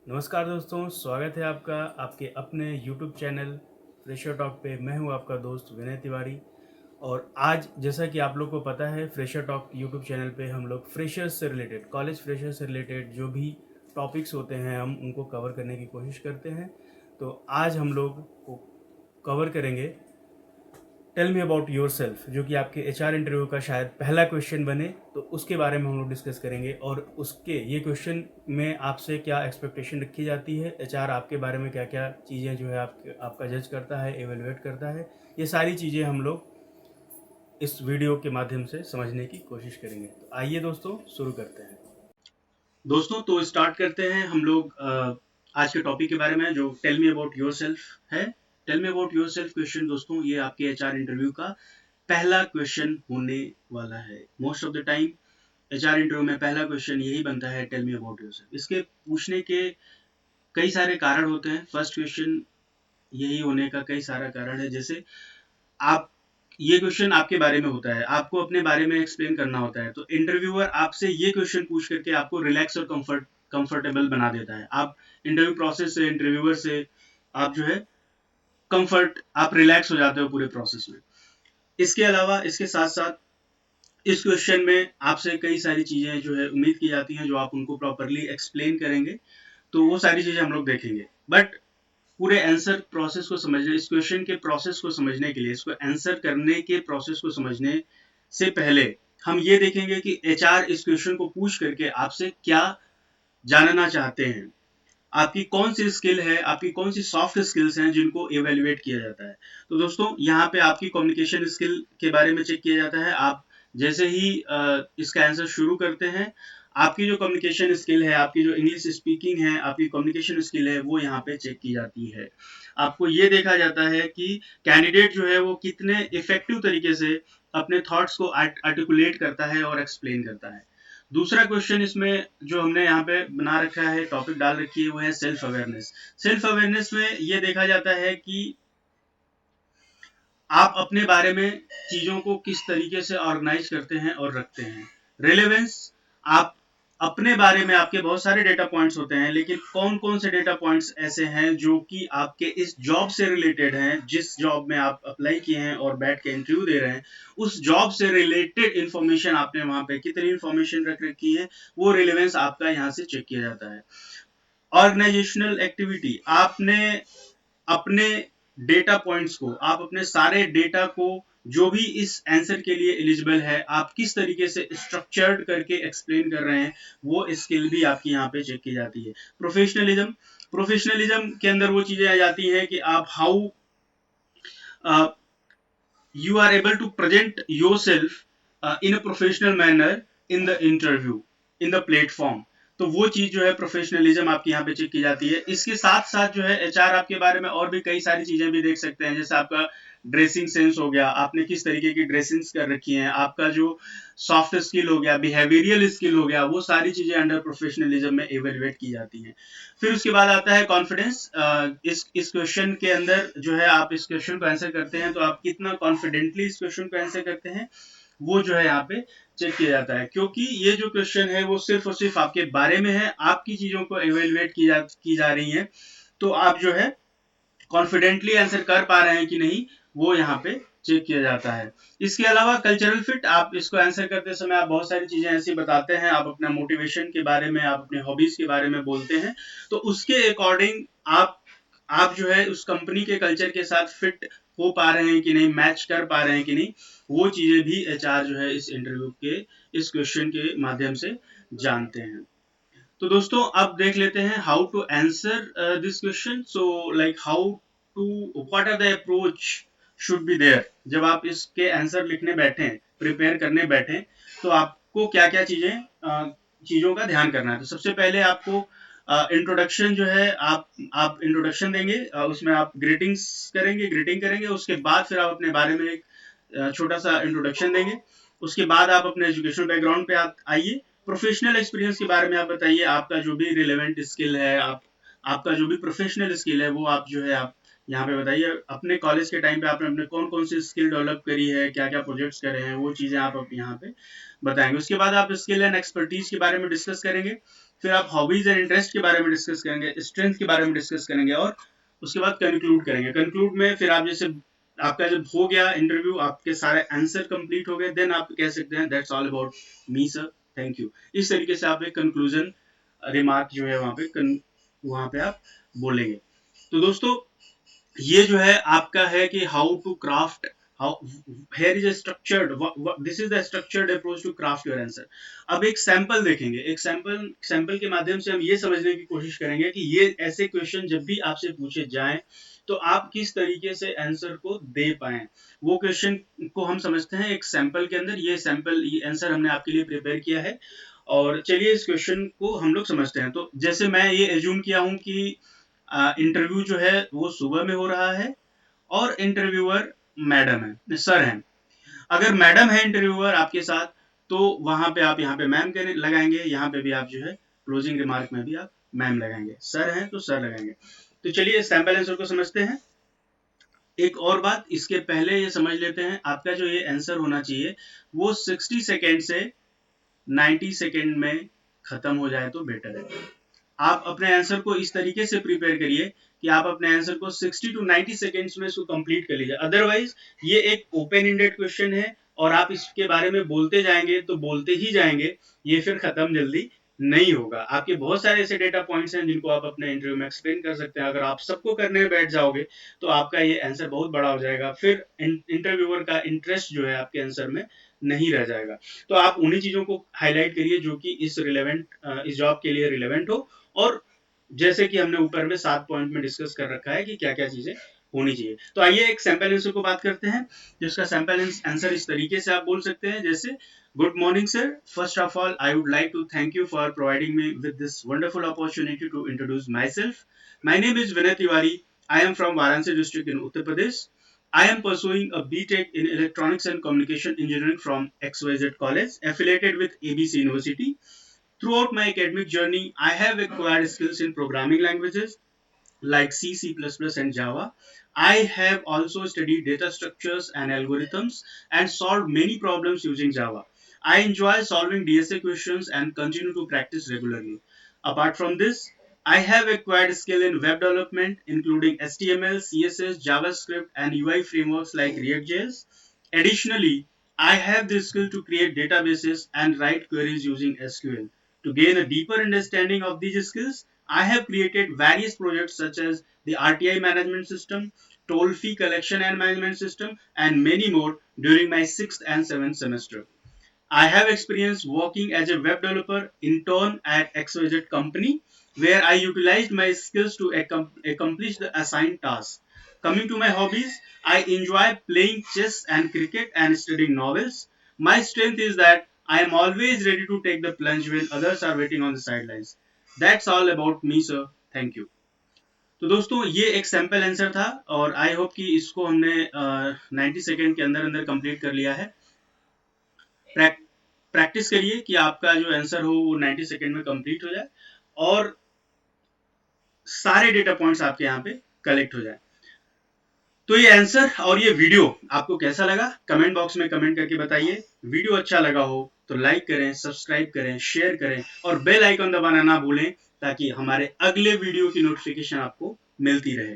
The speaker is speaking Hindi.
नमस्कार दोस्तों, स्वागत है आपका आपके अपने यूट्यूब चैनल फ्रेशर टॉक पे। मैं हूं आपका दोस्त विनय तिवारी। और आज जैसा कि आप लोग को पता है, फ्रेशर टॉक यूट्यूब चैनल पे हम लोग फ्रेशर्स से रिलेटेड, कॉलेज फ्रेशर्स से रिलेटेड जो भी टॉपिक्स होते हैं हम उनको कवर करने की कोशिश करते हैं। तो आज हम लोग को कवर करेंगे tell me about yourself, जो कि आपके एचआर इंटरव्यू का शायद पहला क्वेश्चन बने। तो उसके बारे में हम लोग डिस्कस करेंगे और उसके ये क्वेश्चन में आपसे क्या एक्सपेक्टेशन रखी जाती है, एचआर आपके बारे में क्या क्या चीज़ें जो है आपका जज करता है, एवेलुएट करता है। ये सारी चीज़ें हम लोग इस वीडियो के माध्यम से समझने की कोशिश करेंगे। तो आइए दोस्तों, शुरू करते हैं। दोस्तों, तो स्टार्ट करते हैं हम लोग आज के टॉपिक के बारे में, जो tell me about yourself है। Tell me about yourself question दोस्तों, ये आपके एचआर इंटरव्यू का पहला क्वेश्चन होने वाला है। Most of the time HR interview में पहला क्वेश्चन यही बनता है, टेल मी अबाउट योरसेल्फ। इसके पूछने के कई सारे कारण होते हैं। फर्स्ट क्वेश्चन यही होने का कई सारा कारण है। जैसे आप, ये क्वेश्चन आपके बारे में होता है, आपको अपने बारे में एक्सप्लेन करना होता है, तो इंटरव्यूअर आपसे ये क्वेश्चन पूछ करके आपको रिलैक्स और कंफर्टेबल बना देता है। आप इंटरव्यू प्रोसेस से, इंटरव्यूअर से आप जो है आप रिलैक्स हो जाते हो पूरे प्रोसेस में। इसके अलावा, इसके साथ साथ इस क्वेश्चन में आपसे कई सारी चीजें जो है उम्मीद की जाती हैं, जो आप उनको प्रॉपरली एक्सप्लेन करेंगे। तो वो सारी चीजें हम लोग देखेंगे। बट पूरे आंसर प्रोसेस को समझने, इस क्वेश्चन के प्रोसेस को समझने के लिए, इसको आंसर करने के प्रोसेस को समझने से पहले हम ये देखेंगे कि एचआर इस क्वेश्चन को पूछ करके आपसे क्या जानना चाहते हैं। आपकी कौन सी स्किल है, आपकी कौन सी सॉफ्ट स्किल्स हैं जिनको इवेल्युएट किया जाता है। तो दोस्तों, यहाँ पे आपकी कम्युनिकेशन स्किल के बारे में चेक किया जाता है। आप जैसे ही इसका आंसर शुरू करते हैं, आपकी जो कम्युनिकेशन स्किल है, आपकी जो इंग्लिश स्पीकिंग है, आपकी कम्युनिकेशन स्किल है, वो यहाँ पे चेक की जाती है। आपको ये देखा जाता है कि कैंडिडेट जो है वो कितने इफेक्टिव तरीके से अपने थॉट्स को आर्टिकुलेट करता है और एक्सप्लेन करता है। दूसरा क्वेश्चन इसमें जो हमने यहाँ पे बना रखा है, टॉपिक डाल रखी है, वो है सेल्फ अवेयरनेस। सेल्फ अवेयरनेस में ये देखा जाता है कि आप अपने बारे में चीजों को किस तरीके से ऑर्गेनाइज करते हैं और रखते हैं। रिलेवेंस, आप अपने बारे में, आपके बहुत सारे डेटा पॉइंट्स होते हैं, लेकिन कौन कौन से डेटा पॉइंट्स ऐसे हैं जो कि आपके इस जॉब से रिलेटेड हैं, जिस जॉब में आप अप्लाई किए हैं और बैठ के इंटरव्यू दे रहे हैं, उस जॉब से रिलेटेड इंफॉर्मेशन आपने वहां पे कितनी इंफॉर्मेशन रख रखी है, वो रिलेवेंस आपका यहाँ से चेक किया जाता है। ऑर्गेनाइजेशनल एक्टिविटी, आपने अपने डेटा पॉइंट्स को, आप अपने सारे डेटा को जो भी इस आंसर के लिए एलिजिबल है, आप किस तरीके से स्ट्रक्चर्ड करके एक्सप्लेन कर रहे हैं, वो स्किल भी आपकी यहाँ पे चेक की जाती है। प्रोफेशनलिज्म, प्रोफेशनलिज्म के अंदर वो चीजें आ जाती हैं कि आप how you are able to present yourself in a professional manner in the interview, in the platform। तो वो चीज जो है प्रोफेशनलिज्म आपकी यहाँ पे चेक की जाती है। इसके साथ साथ जो है एचआर आपके बारे में और भी कई सारी चीजें भी देख सकते हैं, जैसे आपका ड्रेसिंग सेंस हो गया, आपने किस तरीके की ड्रेसिंग्स कर रखी हैं, आपका जो सॉफ्ट स्किल हो गया, बिहेवियरल स्किल हो गया, वो सारी चीजें अंडर प्रोफेशनलिज्म में इवेल्युएट की जाती हैं। फिर उसके बाद आता है कॉन्फिडेंस। इस क्वेश्चन के अंदर जो है, आप इस क्वेश्चन को आंसर करते हैं तो आप कितना कॉन्फिडेंटली इस क्वेश्चन को आंसर करते हैं, वो जो है यहाँ पे चेक किया जाता है। क्योंकि ये जो क्वेश्चन है वो सिर्फ और सिर्फ आपके बारे में है, आपकी चीजों को इवेल्युएट की जा रही है। तो आप जो है कॉन्फिडेंटली आंसर कर पा रहे हैं कि नहीं, वो यहाँ पे चेक किया जाता है। इसके अलावा कल्चरल फिट, आप इसको आंसर करते समय आप बहुत सारी चीजें ऐसी बताते हैं, आप अपना मोटिवेशन के बारे में, आप अपने हॉबीज के बारे में बोलते हैं, तो उसके अकॉर्डिंग आप जो है उस कंपनी के कल्चर के साथ फिट हो पा रहे हैं कि नहीं, मैच कर पा रहे हैं कि नहीं, वो चीजें भी एचआर जो है इस इंटरव्यू के, इस क्वेश्चन के माध्यम से जानते हैं। तो दोस्तों, अब देख लेते हैं how to answer this question. So like how to, what are the approach should be there. जब आप इसके आंसर लिखने बैठे, प्रिपेयर करने बैठे, तो आपको क्या क्या चीजों का ध्यान करना है। तो सबसे पहले आपको इंट्रोडक्शन जो है, आप इंट्रोडक्शन देंगे, उसमें आप ग्रीटिंग करेंगे। उसके बाद फिर आप अपने बारे में एक छोटा सा इंट्रोडक्शन देंगे। उसके बाद आप अपने एजुकेशनल बैकग्राउंड पे आइए। प्रोफेशनल एक्सपीरियंस के बारे में आप बताइए, आपका जो भी रिलेवेंट स्किल है, आपका जो भी प्रोफेशनल स्किल है, वो आप जो है आप यहाँ पे बताइए अपने कॉलेज के टाइम पे आपने अपने कौन कौन सी स्किल डेवलप करी है, क्या क्या प्रोजेक्ट्स करे हैं, वो चीजें आप यहाँ पे बताएंगे। उसके बाद आप स्किल एंड एक्सपर्टीज के बारे में डिस्कस करेंगे, फिर आप हॉबीज एंड इंटरेस्ट के बारे में डिस्कस करेंगे, स्ट्रेंथ के बारे में डिस्कस करेंगे, और उसके बाद कंक्लूड करेंगे। कंक्लूड में फिर आप जैसे आपका जब हो गया इंटरव्यू, आपके सारे आंसर कंप्लीट हो गए, देन आप कह सकते हैं that's all about me sir, thank you. इस तरीके से आप एक कंक्लूजन रिमार्क जो है वहां पे आप बोलेंगे। तो दोस्तों ये जो है आपका है कि how to craft, how here is structured, this is the structured approach to craft your answer. अब एक सैंपल देखेंगे, एक सैंपल के माध्यम से हम ये समझने की कोशिश करेंगे कि ये ऐसे क्वेश्चन जब भी आपसे पूछे जाएं तो आप किस तरीके से आंसर को दे पाए। वो क्वेश्चन को हम समझते हैं एक सैंपल के अंदर। ये सैंपल, ये आंसर हमने आपके लिए प्रिपेयर किया है, और चलिए इस क्वेश्चन को हम लोग समझते हैं। तो जैसे मैं ये एज्यूम किया हूं कि इंटरव्यू जो है वो सुबह में हो रहा है और इंटरव्यूअर मैडम है, सर हैं। अगर मैडम है इंटरव्यूअर आपके साथ, तो वहां पे आप यहाँ पे मैम लगाएंगे, यहाँ पे भी आप जो है क्लोजिंग रिमार्क में भी आप मैम लगाएंगे। सर हैं तो सर लगाएंगे। तो चलिए सैंपल आंसर को समझते हैं। एक और बात इसके पहले ये समझ लेते हैं, आपका जो ये आंसर होना चाहिए वो 60 सेकेंड से 90 सेकेंड में खत्म हो जाए तो बेटर है। आप अपने आंसर को इस तरीके से प्रिपेयर करिए कि आप अपने आंसर को 60 टू 90 सेकेंड्स में इसको कंप्लीट कर लीजिए। अदरवाइज ये एक ओपन एंडेड क्वेश्चन है और आप इसके बारे में बोलते जाएंगे तो बोलते ही जाएंगे, ये फिर खत्म जल्दी नहीं होगा। आपके बहुत सारे ऐसे डेटा पॉइंट्स हैं जिनको आप अपने इंटरव्यू में एक्सप्लेन कर सकते हैं। अगर आप सबको करने में बैठ जाओगे तो आपका ये आंसर बहुत बड़ा हो जाएगा, फिर इंटरव्यूअर का इंटरेस्ट जो है आपके आंसर में नहीं रह जाएगा। तो आप उन्हीं चीजों को हाईलाइट करिए जो कि इस जॉब के लिए रिलेवेंट हो, और जैसे कि हमने ऊपर में 7 पॉइंट में डिस्कस कर रखा है कि क्या क्या चीजें होनी चाहिए। तो आइए एक सैंपल आंसर को बात करते हैं, जिसका सैंपल आंसर इस तरीके से आप बोल सकते हैं जैसे, good morning sir, first of all I would like to thank you for providing me with this wonderful opportunity to introduce myself. My name is Vinay Tiwari. I am from Varanasi district in Uttar Pradesh. I am pursuing a BTech in Electronics and Communication Engineering from XYZ College, affiliated with ABC University. Throughout my academic journey, I have acquired skills in programming languages like C, C++, and Java. I have also studied data structures and algorithms and solved many problems using Java. I enjoy solving DSA questions and continue to practice regularly. Apart from this, I have acquired skill in web development, including HTML, CSS, JavaScript, and UI frameworks like React.js. Additionally, I have the skill to create databases and write queries using SQL. To gain a deeper understanding of these skills, I have created various projects such as the RTI management system, toll fee collection and management system, and many more during my 6th and 7th semester. I have experience working as a web developer intern at XYZ company, where I utilized my skills to accomplish the assigned tasks. Coming to my hobbies, I enjoy playing chess and cricket and studying novels. My strength is that I am always ready to take the plunge when others are waiting on the sidelines. That's all about me, sir. Thank you. तो दोस्तों ये एक सैंपल आंसर था, और आई होप कि इसको हमने 90 सेकेंड के अंदर अंदर कंप्लीट कर लिया है। प्रैक्टिस करिए कि आपका जो आंसर हो वो 90 सेकेंड में कंप्लीट हो जाए और सारे डेटा पॉइंट्स आपके यहाँ पे कलेक्ट हो जाए। तो ये आंसर और ये वीडियो आपको कैसा लगा कमेंट बॉक्स में कमेंट करके बताइए। वीडियो अच्छा लगा हो तो लाइक करें, सब्सक्राइब करें, शेयर करें और बेल आइकन दबाना ना भूलें, ताकि हमारे अगले वीडियो की नोटिफिकेशन आपको मिलती रहे।